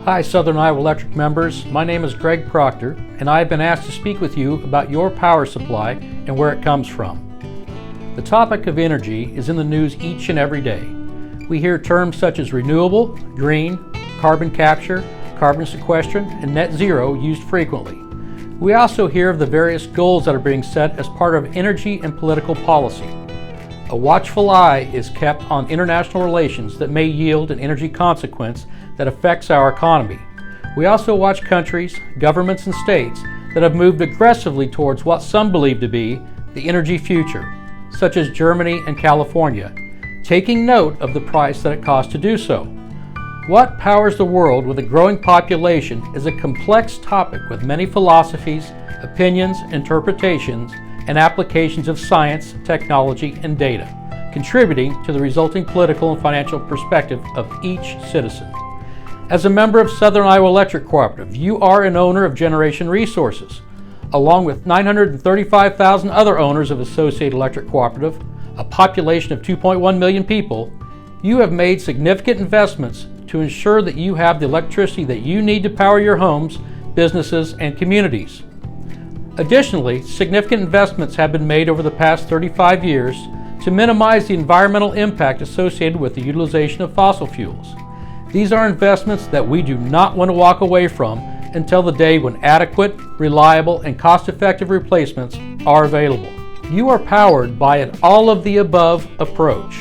Hi Southern Iowa Electric members, my name is Greg Proctor and I have been asked to speak with you about your power supply and where it comes from. The topic of energy is in the news each and every day. We hear terms such as renewable, green, carbon capture, carbon sequestration, and net zero used frequently. We also hear of the various goals that are being set as part of energy and political policy. A watchful eye is kept on international relations that may yield an energy consequence that affects our economy. We also watch countries, governments, and states that have moved aggressively towards what some believe to be the energy future, such as Germany and California, taking note of the price that it costs to do so. What powers the world with a growing population is a complex topic with many philosophies, opinions, interpretations, and applications of science, technology, and data, contributing to the resulting political and financial perspective of each citizen. As a member of Southern Iowa Electric Cooperative, you are an owner of Generation Resources. Along with 935,000 other owners of Associated Electric Cooperative, a population of 2.1 million people, you have made significant investments to ensure that you have the electricity that you need to power your homes, businesses, and communities. Additionally, significant investments have been made over the past 35 years to minimize the environmental impact associated with the utilization of fossil fuels. These are investments that we do not want to walk away from until the day when adequate, reliable, and cost-effective replacements are available. You are powered by an all-of-the-above approach,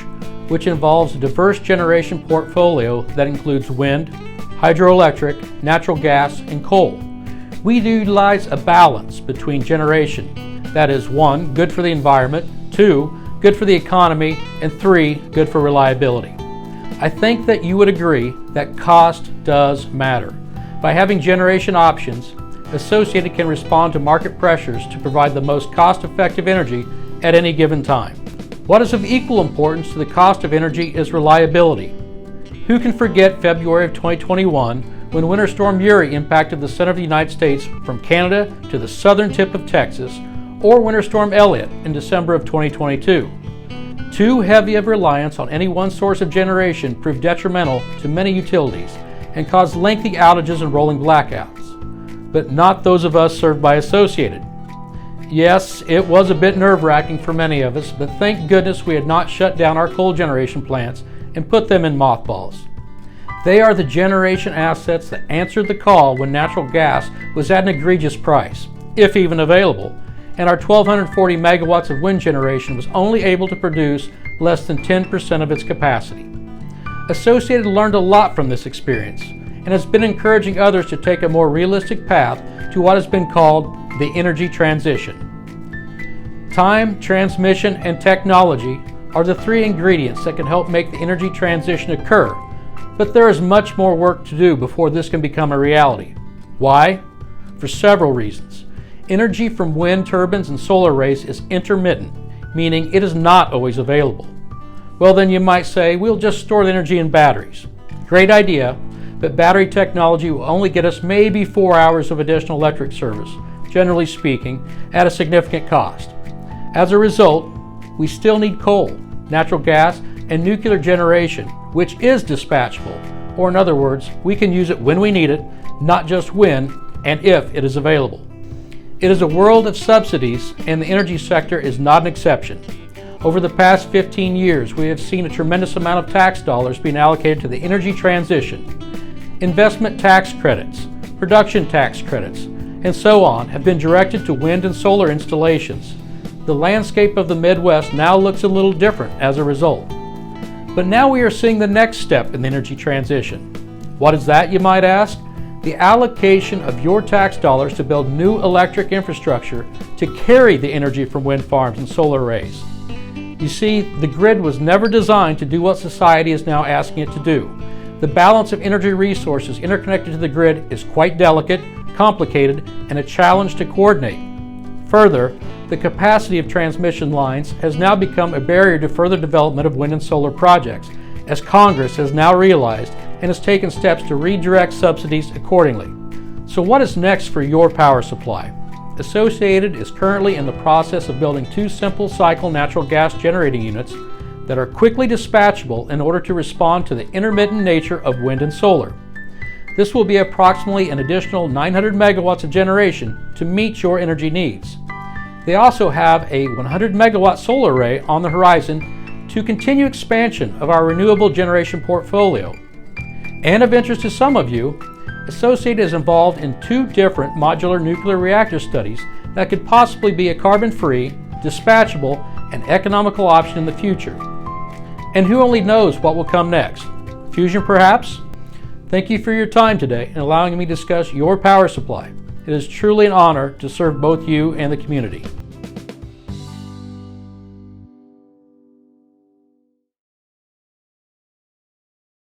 which involves a diverse generation portfolio that includes wind, hydroelectric, natural gas, and coal. We utilize a balance between generation, that is 1, good for the environment, 2, good for the economy, and 3, good for reliability. I think that you would agree that cost does matter. By having generation options, Associated can respond to market pressures to provide the most cost-effective energy at any given time. What is of equal importance to the cost of energy is reliability. Who can forget February of 2021 when Winter Storm Uri impacted the center of the United States from Canada to the southern tip of Texas, or Winter Storm Elliott in December of 2022? Too heavy of reliance on any one source of generation proved detrimental to many utilities and caused lengthy outages and rolling blackouts, but not those of us served by Associated. Yes, it was a bit nerve-wracking for many of us, but thank goodness we had not shut down our coal generation plants and put them in mothballs. They are the generation assets that answered the call when natural gas was at an egregious price, if even available, and our 1,240 megawatts of wind generation was only able to produce less than 10% of its capacity. Associated learned a lot from this experience and has been encouraging others to take a more realistic path to what has been called the energy transition. Time, transmission, and technology are the 3 ingredients that can help make the energy transition occur, but there is much more work to do before this can become a reality. Why? For several reasons. Energy from wind turbines and solar arrays is intermittent, meaning it is not always available. Well, then you might say, we'll just store the energy in batteries. Great idea, but battery technology will only get us maybe 4 hours of additional electric service, generally speaking, at a significant cost. As a result, we still need coal, natural gas, and nuclear generation, which is dispatchable, or in other words, we can use it when we need it, not just when and if it is available. It is a world of subsidies, and the energy sector is not an exception. Over the past 15 years, we have seen a tremendous amount of tax dollars being allocated to the energy transition. Investment tax credits, production tax credits, and so on have been directed to wind and solar installations. The landscape of the Midwest now looks a little different as a result. But now we are seeing the next step in the energy transition. What is that, you might ask? The allocation of your tax dollars to build new electric infrastructure to carry the energy from wind farms and solar arrays. You see, the grid was never designed to do what society is now asking it to do. The balance of energy resources interconnected to the grid is quite delicate, complicated, and a challenge to coordinate. Further, the capacity of transmission lines has now become a barrier to further development of wind and solar projects, as Congress has now realized and has taken steps to redirect subsidies accordingly. So what is next for your power supply? Associated is currently in the process of building 2 simple cycle natural gas generating units that are quickly dispatchable in order to respond to the intermittent nature of wind and solar. This will be approximately an additional 900 megawatts of generation to meet your energy needs. They also have a 100 megawatt solar array on the horizon to continue expansion of our renewable generation portfolio. And of interest to some of you, Associated is involved in 2 different modular nuclear reactor studies that could possibly be a carbon-free, dispatchable, and economical option in the future. And who only knows what will come next? Fusion perhaps? Thank you for your time today and allowing me to discuss your power supply. It is truly an honor to serve both you and the community.